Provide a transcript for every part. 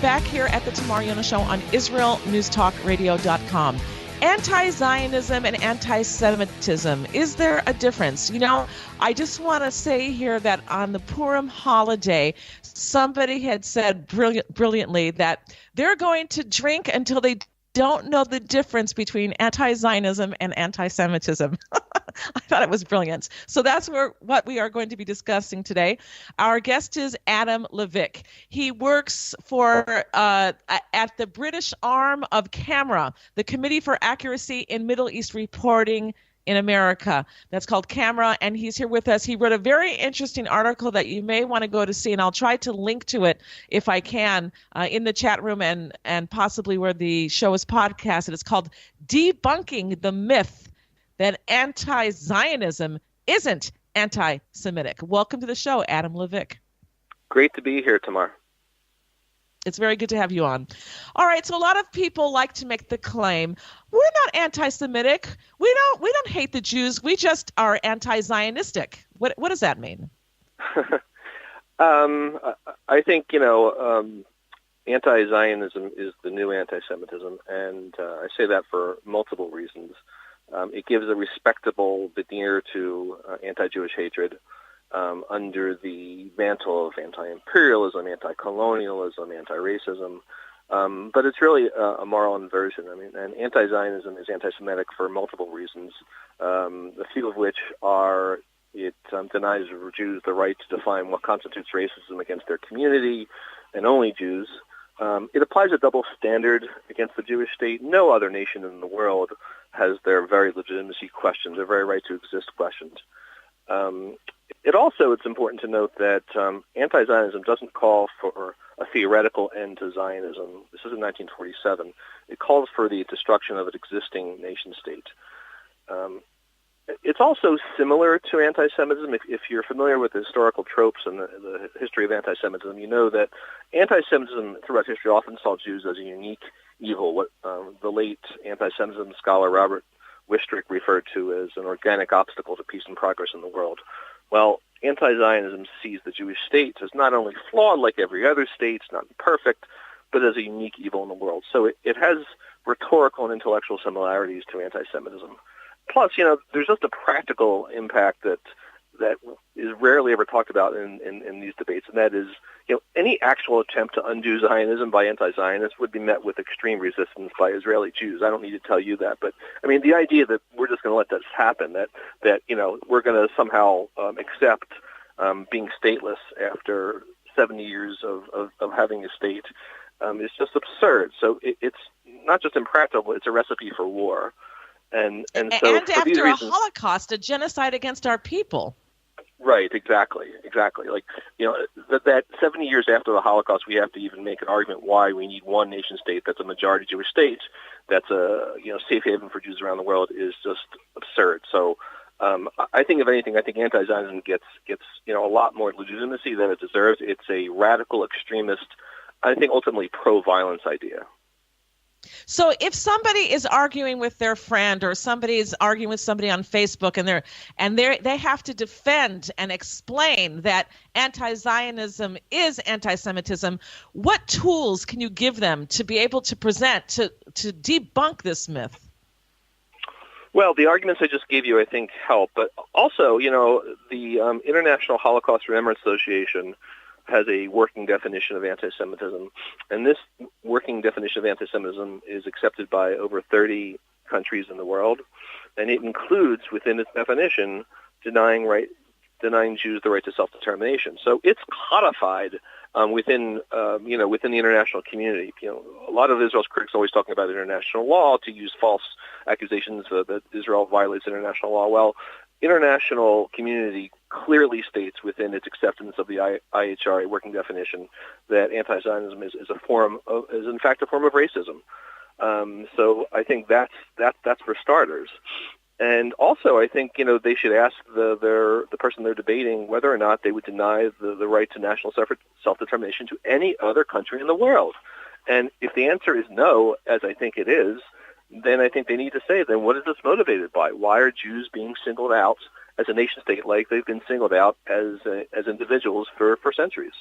back here at the Tamar Yonah Show on IsraelNewsTalkRadio.com. Anti-Zionism and anti-Semitism. Is there a difference? You know, I just want to say here that on the Purim holiday, somebody had said brilliantly that they're going to drink until they don't know the difference between anti-Zionism and anti-Semitism. I thought it was brilliant. So that's what we are going to be discussing today. Our guest is Adam Levick. He works for at the British arm of CAMRA, the Committee for Accuracy in Middle East Reporting in America. That's called CAMRA, and he's here with us. He wrote a very interesting article that you may want to go to see, and I'll try to link to it if I can in the chat room and possibly where the show is podcasted. It's called Debunking the Myth that Anti-Zionism Isn't Anti-Semitic. Welcome to the show, Adam Levick. Great to be here, Tamar. It's very good to have you on. All right, so a lot of people like to make the claim, we're not anti-Semitic. We don't hate the Jews. We just are anti-Zionistic. What does that mean? I think, anti-Zionism is the new anti-Semitism, and I say that for multiple reasons. It gives a respectable veneer to anti-Jewish hatred under the mantle of anti-imperialism, anti-colonialism, anti-racism. But it's really a moral inversion. I mean, and anti-Zionism is anti-Semitic for multiple reasons, a few of which are it denies Jews the right to define what constitutes racism against their community, and only Jews. It applies a double standard against the Jewish state. No other nation in the world has their very legitimacy questioned, their very right to exist questioned. It's important to note that anti-Zionism doesn't call for a theoretical end to Zionism. This is in 1947. It calls for the destruction of an existing nation-state. It's also similar to anti-Semitism. If you're familiar with the historical tropes and the history of anti-Semitism, you know that anti-Semitism throughout history often saw Jews as a unique evil, what the late anti-Semitism scholar Robert Wistrick referred to as an organic obstacle to peace and progress in the world. Well, anti-Zionism sees the Jewish state as not only flawed like every other state, it's not perfect, but as a unique evil in the world. So it has rhetorical and intellectual similarities to anti-Semitism. Plus, there's just a practical impact that is rarely ever talked about in these debates, and that is, any actual attempt to undo Zionism by anti-Zionists would be met with extreme resistance by Israeli Jews. I don't need to tell you that, but I mean, the idea that we're just going to let this happen, that we're going to somehow accept being stateless after 70 years of having a state is just absurd. So it's not just impractical; it's a recipe for war. And so and for after these reasons, a Holocaust, a genocide against our people. Right, exactly. Like, that 70 years after the Holocaust, we have to even make an argument why we need one nation state that's a majority Jewish state, that's a safe haven for Jews around the world, is just absurd. So I think, if anything, anti-Zionism gets a lot more legitimacy than it deserves. It's a radical extremist, I think ultimately pro-violence idea. So if somebody is arguing with their friend, or somebody is arguing with somebody on Facebook, and they have to defend and explain that anti-Zionism is anti-Semitism, what tools can you give them to be able to present to debunk this myth? Well, the arguments I just gave you, I think, help. But also, the International Holocaust Remembrance Association has a working definition of anti-Semitism, and this working definition of anti-Semitism is accepted by over 30 countries in the world, and it includes within its definition denying Jews the right to self-determination. So it's codified within the international community. A lot of Israel's critics are always talking about international law to use false accusations that Israel violates international law. Well, international community clearly states within its acceptance of the IHRA working definition that anti-Zionism is in fact a form of racism. So I think that's for starters. And also, I think they should ask the person they're debating whether or not they would deny the right to national self-determination to any other country in the world. And if the answer is no, as I think it is, then I think they need to say, then what is this motivated by? Why are Jews being singled out as a nation state like they've been singled out as individuals for centuries?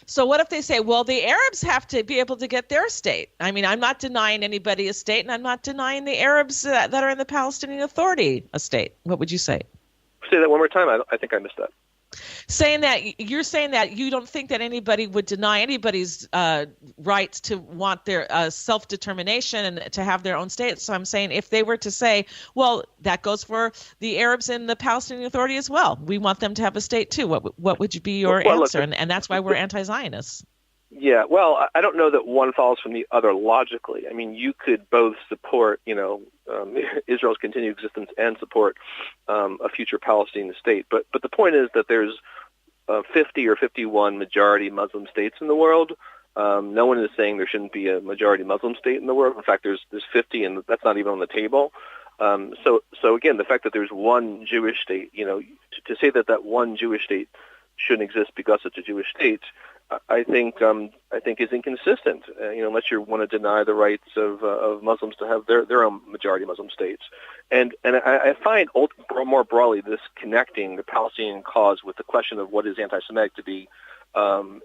So what if they say, well, the Arabs have to be able to get their state? I mean, I'm not denying anybody a state, and I'm not denying the Arabs that are in the Palestinian Authority a state. What would you say? Say that one more time. I think I missed that. Saying that you're saying that you don't think that anybody would deny anybody's rights to want their self-determination and to have their own state. So I'm saying if they were to say, well, that goes for the Arabs and the Palestinian Authority as well. We want them to have a state too. What would be your answer? Look, and that's why we're anti-Zionists. Yeah, well, I don't know that one follows from the other logically. I mean, you could both support, Israel's continued existence and support a future Palestinian state. But the point is that there's 50 or 51 majority Muslim states in the world. No one is saying there shouldn't be a majority Muslim state in the world. In fact, there's 50, and that's not even on the table. So again, the fact that there's one Jewish state, to say that one Jewish state shouldn't exist because it's a Jewish state, I think is inconsistent. Unless you want to deny the rights of Muslims to have their own majority Muslim states, and I find more broadly this connecting the Palestinian cause with the question of what is anti-Semitic to be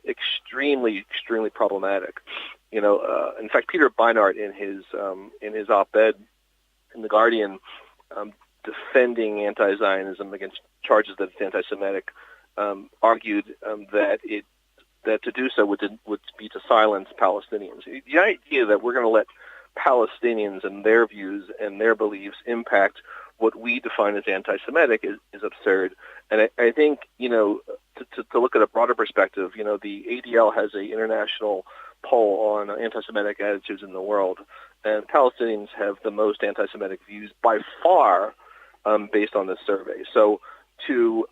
extremely problematic. In fact, Peter Beinart in his op-ed in the Guardian defending anti-Zionism against charges that it's anti-Semitic argued that to do so would be to silence Palestinians. The idea that we're going to let Palestinians and their views and their beliefs impact what we define as anti-Semitic is absurd. And I think, to look at a broader perspective, the ADL has an international poll on anti-Semitic attitudes in the world, and Palestinians have the most anti-Semitic views by far based on this survey. So to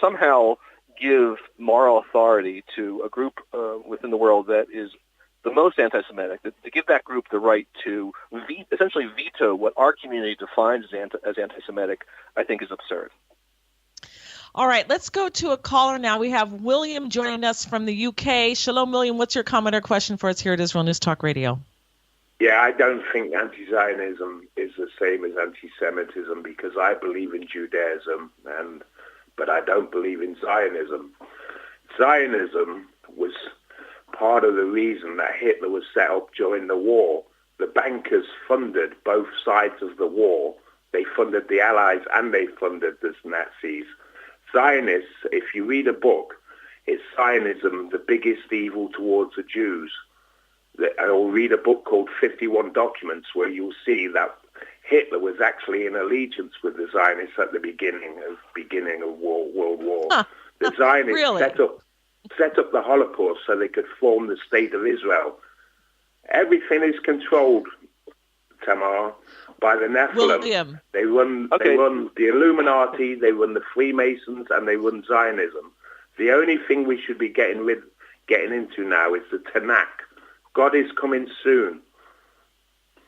somehow give moral authority to a group within the world that is the most anti-Semitic, to give that group the right to essentially veto what our community defines as anti-Semitic, I think is absurd. All right, let's go to a caller now. We have William joining us from the UK. Shalom, William. What's your comment or question for us here at Israel News Talk Radio? Yeah, I don't think anti-Zionism is the same as anti-Semitism because I believe in Judaism but I don't believe in Zionism. Zionism was part of the reason that Hitler was set up during the war. The bankers funded both sides of the war. They funded the Allies and they funded the Nazis. Zionists, if you read a book, it's Zionism, the biggest evil towards the Jews. Or read a book called 51 Documents where you'll see that Hitler was actually in allegiance with the Zionists at the beginning of World War. Huh. The Zionists really? set up the Holocaust so they could form the state of Israel. Everything is controlled, Tamar, by the Nephilim. William. They run the Illuminati, they run the Freemasons, and they run Zionism. The only thing we should be getting into now is the Tanakh. God is coming soon.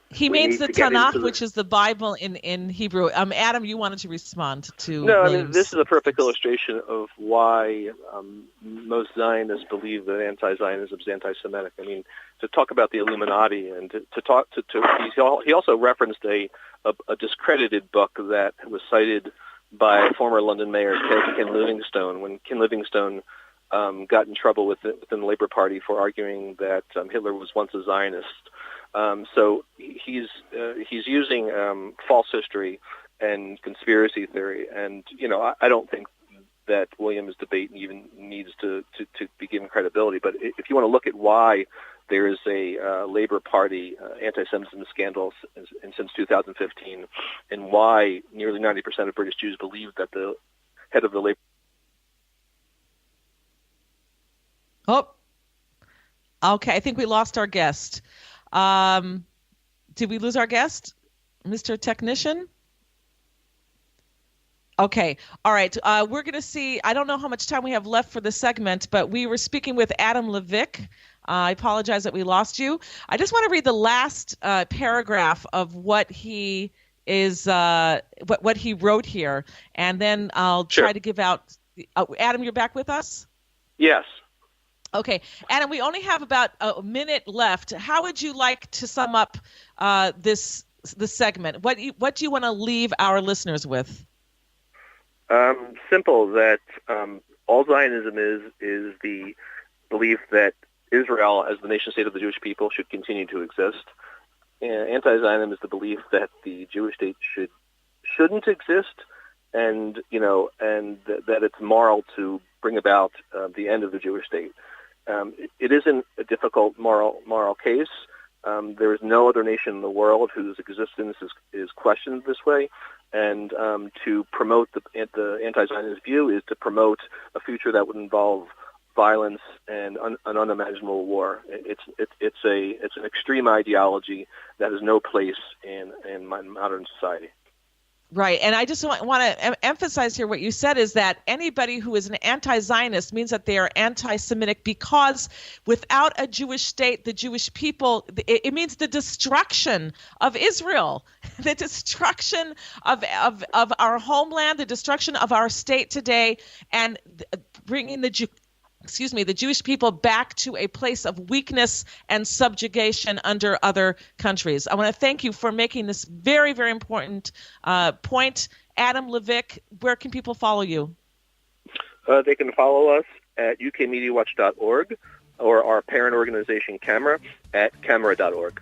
He means the Tanakh, which is the Bible in Hebrew. Adam, you wanted to respond to No, William's. I mean, this is a perfect illustration of why most Zionists believe that anti-Zionism is anti-Semitic. I mean, to talk about the Illuminati and he also referenced a discredited book that was cited by former London Mayor Ken Livingstone when Ken Livingstone got in trouble within the Labour Party for arguing that Hitler was once a Zionist. So he's using false history and conspiracy theory, and I don't think that William's debate even needs to be given credibility. But if you want to look at why there is a Labour Party anti-Semitism scandal since 2015, and why nearly 90% of British Jews believe that the head of the Labour. Oh, okay. I think we lost our guest. Did we lose our guest, Mr. Technician? Okay. All right. We're going to see. I don't know how much time we have left for the segment, but we were speaking with Adam Levick. I apologize that we lost you. I just want to read the last paragraph of what he is, what he wrote here, and then I'll try to give out. Adam, you're back with us? Yes. Okay, Adam, we only have about a minute left. How would you like to sum up this segment? What do you want to leave our listeners with? Simple. That all Zionism is the belief that Israel, as the nation state of the Jewish people, should continue to exist. And anti-Zionism is the belief that the Jewish state shouldn't exist, and that it's moral to bring about the end of the Jewish state. It isn't a difficult moral case. There is no other nation in the world whose existence is questioned this way, and to promote the anti-Zionist view is to promote a future that would involve violence and an unimaginable war. It's an extreme ideology that has no place in modern society. Right. And I just want to emphasize here what you said is that anybody who is an anti-Zionist means that they are anti-Semitic, because without a Jewish state, the Jewish people, it means the destruction of Israel, the destruction of our homeland, the destruction of our state today, and bringing the Jewish people back to a place of weakness and subjugation under other countries. I want to thank you for making this very, very important point. Adam Levick, where can people follow you? They can follow us at ukmediawatch.org or our parent organization, Camera, at camera.org.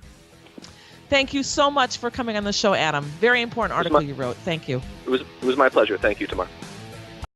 Thank you so much for coming on the show, Adam. Very important article you wrote. Thank you. It was my pleasure. Thank you, Tamar.